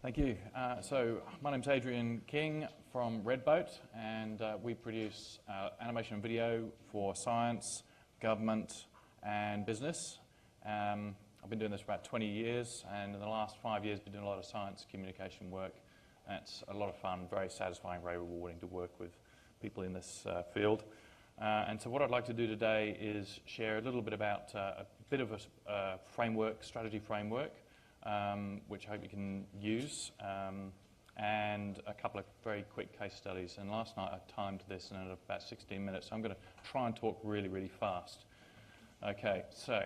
Thank you. So my name's Adrian King from Redboat, and we produce animation and video for science, government and business. I've been doing this for about 20 years, and in the last 5 years I've been doing a lot of science communication work. It's a lot of fun, very satisfying, very rewarding to work with people in this field. And so what I'd like to do today is share a little bit about a bit of a framework, strategy framework, which I hope you can use, and a couple of very quick case studies. And last night I timed this in about 16 minutes, so I'm going to try and talk really, really fast. Okay, so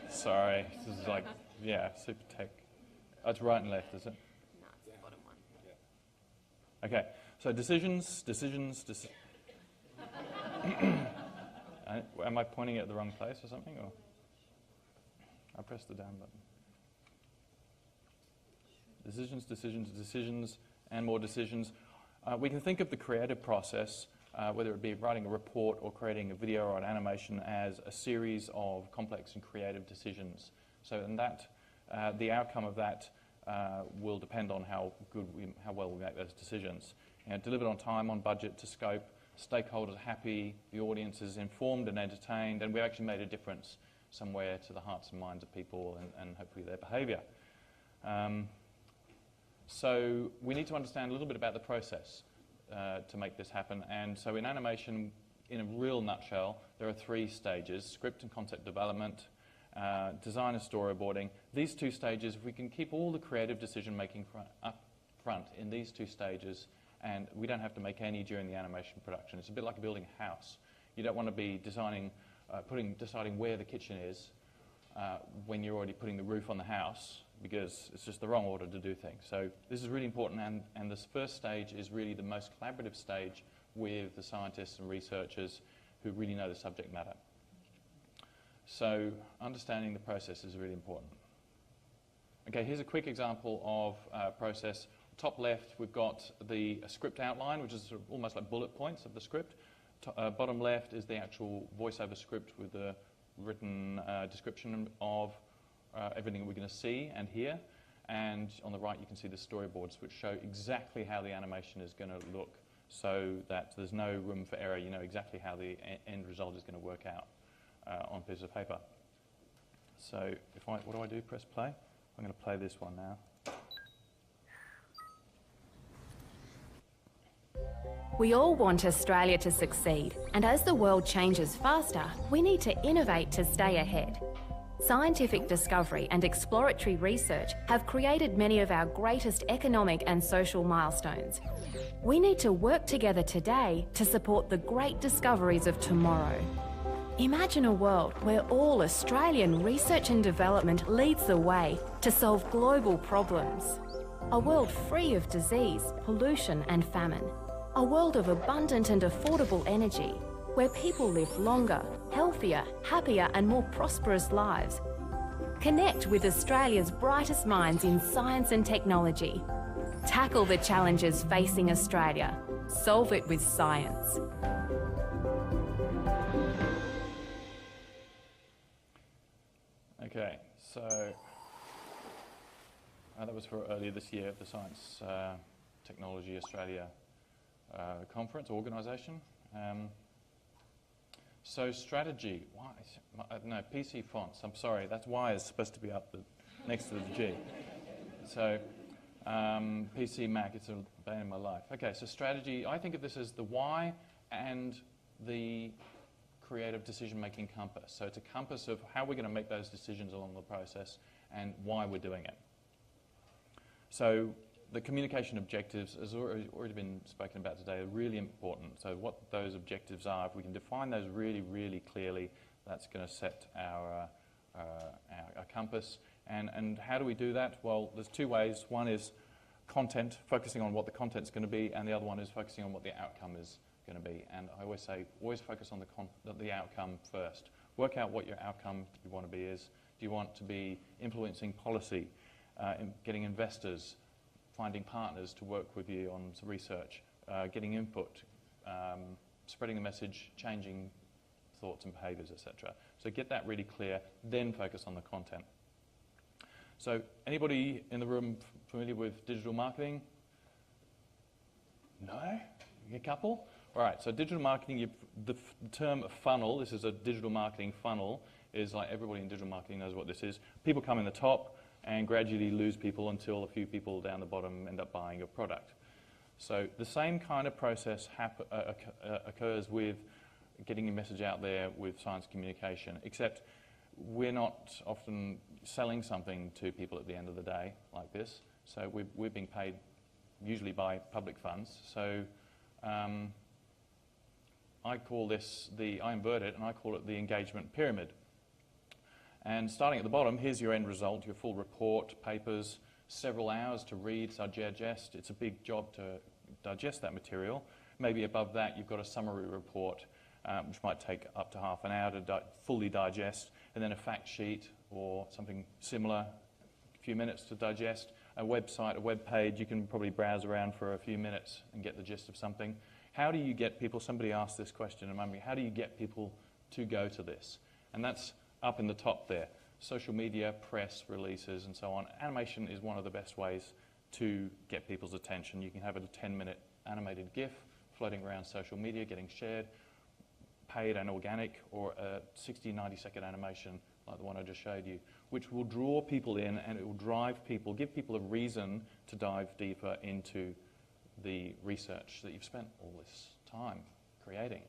sorry, this is like, yeah, super tech. Oh, it's right and left, is it? No, it's the bottom one. Okay, so decisions. Am I pointing at the wrong place or something? Or I pressed the down button. Decisions, and more decisions. We can think of the creative process, whether it be writing a report or creating a video or an animation, as a series of complex and creative decisions. So, and that the outcome of that will depend on how well we make those decisions. Delivered on time, on budget, to scope, stakeholders happy, the audience is informed and entertained, and we actually made a difference somewhere to the hearts and minds of people and hopefully their behaviour. So we need to understand a little bit about the process to make this happen. And so in animation, in a real nutshell, there are 3 stages: script and concept development, design and storyboarding. These 2 stages, if we can keep all the creative decision making up front in these 2 stages, and we don't have to make any during the animation production. It's a bit like building a house. You don't want to be deciding where the kitchen is when you're already putting the roof on the house, because it's just the wrong order to do things. So this is really important, and this first stage is really the most collaborative stage with the scientists and researchers who really know the subject matter. So understanding the process is really important. Okay, here's a quick example of process. Top left, we've got the script outline, which is sort of almost like bullet points of the script. Bottom left is the actual voiceover script with the written description of everything we're going to see and hear. And on the right, you can see the storyboards, which show exactly how the animation is going to look, so that there's no room for error. You know exactly how the end result is going to work out on a piece of paper. So what do I do? Press play. I'm going to play this one now. We all want Australia to succeed, and as the world changes faster, we need to innovate to stay ahead. Scientific discovery and exploratory research have created many of our greatest economic and social milestones. We need to work together today to support the great discoveries of tomorrow. Imagine a world where all Australian research and development leads the way to solve global problems. A world free of disease, pollution and famine. A world of abundant and affordable energy, where people live longer, healthier, happier and more prosperous lives. Connect with Australia's brightest minds in science and technology. Tackle the challenges facing Australia. Solve it with science. Okay, so that was for earlier this year at the Science Technology Australia conference, organisation. So strategy, no, PC fonts, I'm sorry, that's Y is supposed to be up next to the G. So PC Mac, it's a bane in my life. Okay, so strategy, I think of this as the why and the creative decision-making compass. So it's a compass of how we're going to make those decisions along the process and why we're doing it. So the communication objectives, as already been spoken about today, are really important. So what those objectives are, if we can define those really, really clearly, that's going to set our compass. And how do we do that? Well, there's 2 ways. One is content, focusing on what the content's going to be, and the other one is focusing on what the outcome is going to be. And I always say, always focus on the outcome first. Work out what your outcome you want to be is. Do you want to be influencing policy, getting investors, finding partners to work with you on research, getting input, spreading the message, changing thoughts and behaviours, etc. So get that really clear, then focus on the content. So anybody in the room familiar with digital marketing? No? A couple? All right, so digital marketing, the term funnel, this is a digital marketing funnel, is like everybody in digital marketing knows what this is. People come in the top and gradually lose people until a few people down the bottom end up buying your product. So the same kind of process occurs with getting your message out there with science communication, except we're not often selling something to people at the end of the day like this. So we're being paid usually by public funds. So I call this I invert it and I call it the engagement pyramid. And starting at the bottom, here's your end result, your full report, papers, several hours to read, digest. It's a big job to digest that material. Maybe above that, you've got a summary report, which might take up to half an hour to fully digest, and then a fact sheet or something similar, a few minutes to digest. A website, a web page, you can probably browse around for a few minutes and get the gist of something. How do you get people, somebody asked this question a moment ago, how do you get people to go to this? And that's up in the top there. Social media, press releases and so on. Animation is one of the best ways to get people's attention. You can have a 10-minute animated GIF floating around social media, getting shared, paid and organic, or a 60, 90-second animation like the one I just showed you, which will draw people in and it will drive people, give people a reason to dive deeper into the research that you've spent all this time creating.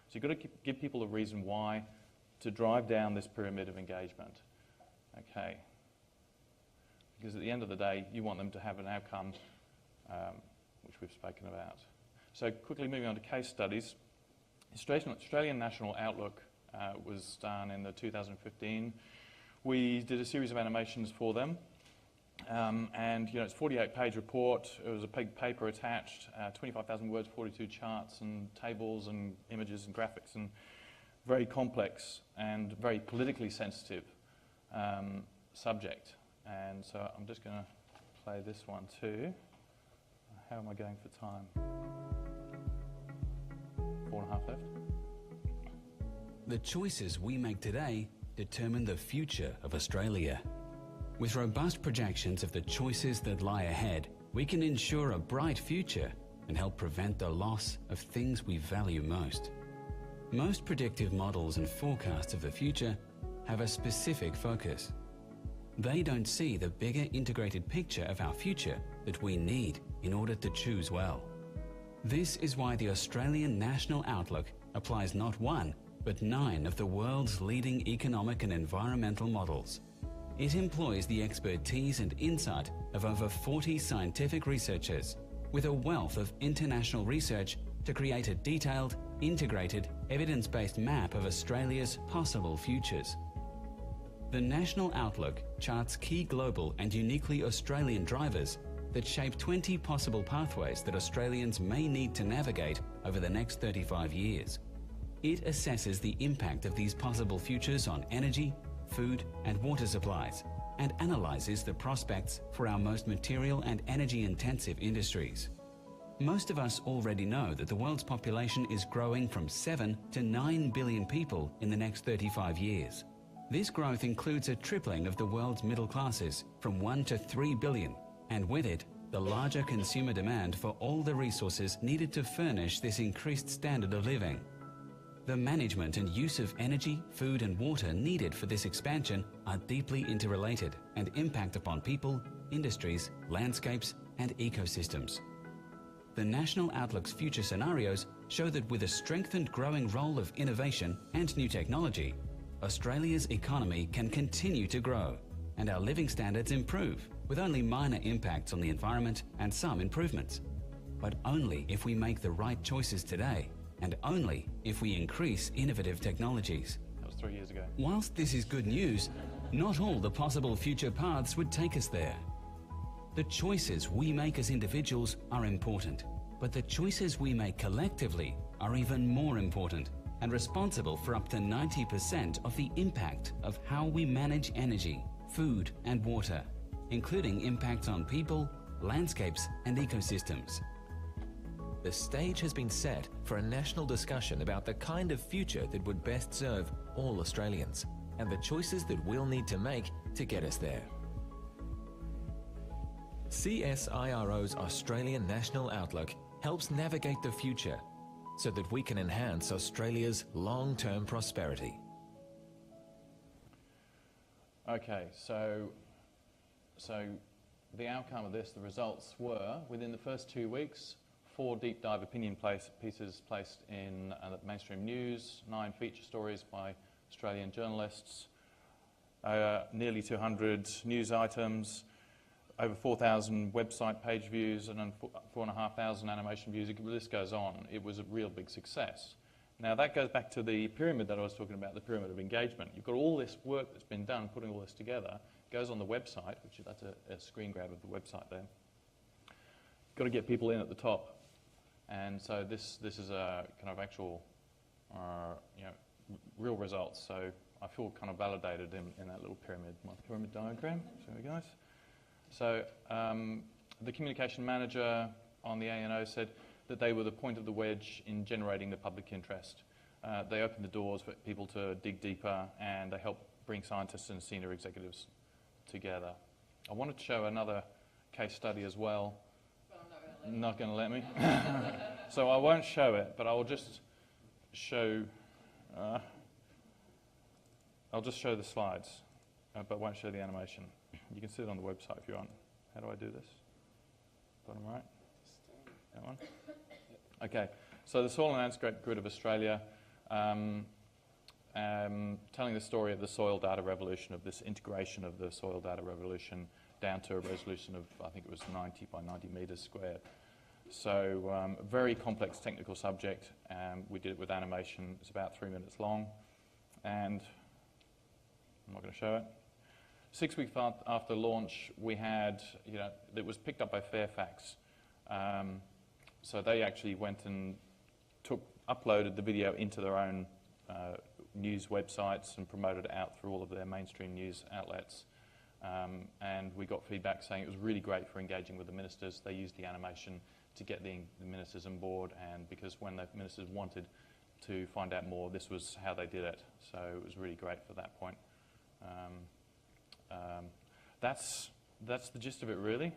So you've got to give people a reason why to drive down this pyramid of engagement. Okay. Because at the end of the day, you want them to have an outcome, which we've spoken about. So quickly moving on to case studies. Australian National Outlook was done in the 2015. We did a series of animations for them. And it's a 48-page report. It was a paper attached, 25,000 words, 42 charts and tables and images and graphics, and very complex and very politically sensitive subject. And so I'm just going to play this one too. How am I going for time? 4.5 left. The choices we make today determine the future of Australia. With robust projections of the choices that lie ahead, we can ensure a bright future and help prevent the loss of things we value most. Most predictive models and forecasts of the future have a specific focus. They don't see the bigger integrated picture of our future that we need in order to choose well. This is why the Australian National Outlook applies not one, but 9 of the world's leading economic and environmental models. It employs the expertise and insight of over 40 scientific researchers with a wealth of international research to create a detailed, integrated, evidence-based map of Australia's possible futures. The National Outlook charts key global and uniquely Australian drivers that shape 20 possible pathways that Australians may need to navigate over the next 35 years. It assesses the impact of these possible futures on energy, food and water supplies, and analyses the prospects for our most material and energy-intensive industries. Most of us already know that the world's population is growing from 7 to 9 billion people in the next 35 years. This growth includes a tripling of the world's middle classes from 1 to 3 billion, and with it, the larger consumer demand for all the resources needed to furnish this increased standard of living. The management and use of energy, food and water needed for this expansion are deeply interrelated and impact upon people, industries, landscapes and ecosystems. The National Outlook's future scenarios show that with a strengthened growing role of innovation and new technology, Australia's economy can continue to grow and our living standards improve with only minor impacts on the environment and some improvements. But only if we make the right choices today, and only if we increase innovative technologies. That was 3 years ago. Whilst this is good news, not all the possible future paths would take us there. The choices we make as individuals are important, but the choices we make collectively are even more important and responsible for up to 90% of the impact of how we manage energy, food and water, including impacts on people, landscapes and ecosystems. the stage has been set for a national discussion about the kind of future that would best serve all Australians and the choices that we'll need to make to get us there. CSIRO's Australian National Outlook helps navigate the future so that we can enhance Australia's long-term prosperity. Okay, so the outcome of this, the results were, within the first 2 weeks, 4 deep dive opinion pieces placed in mainstream news, 9 feature stories by Australian journalists, nearly 200 news items, over 4,000 website page views, and 4,500 animation views. The list goes on. It was a real big success. Now that goes back to the pyramid that I was talking about, the pyramid of engagement. You've got all this work that's been done, putting all this together. It goes on the website, that's a screen grab of the website there. You've got to get people in at the top. And so this is a kind of actual, real results. So I feel kind of validated in that little pyramid, my pyramid diagram. There we go. So the communication manager on the ANO said that they were the point of the wedge in generating the public interest. They opened the doors for people to dig deeper, and they helped bring scientists and senior executives together. I wanted to show another case study as well. Not going to let me. So I won't show it, but I will just show. I'll just show the slides, but won't show the animation. You can see it on the website if you want. How do I do this? Bottom right? That one? Okay, so the Soil and Landscape Grid of Australia, telling the story of the soil data revolution, of this integration of the soil data revolution down to a resolution of, I think it was 90 by 90 metres squared. So a very complex technical subject. We did it with animation. It's about 3 minutes long, and I'm not going to show it. 6 weeks after launch, we had, it was picked up by Fairfax. So they actually went and uploaded the video into their own news websites and promoted it out through all of their mainstream news outlets. And we got feedback saying it was really great for engaging with the ministers. They used the animation to get the ministers on board, and because when the ministers wanted to find out more, this was how they did it. So it was really great for that point. That's the gist of it, really.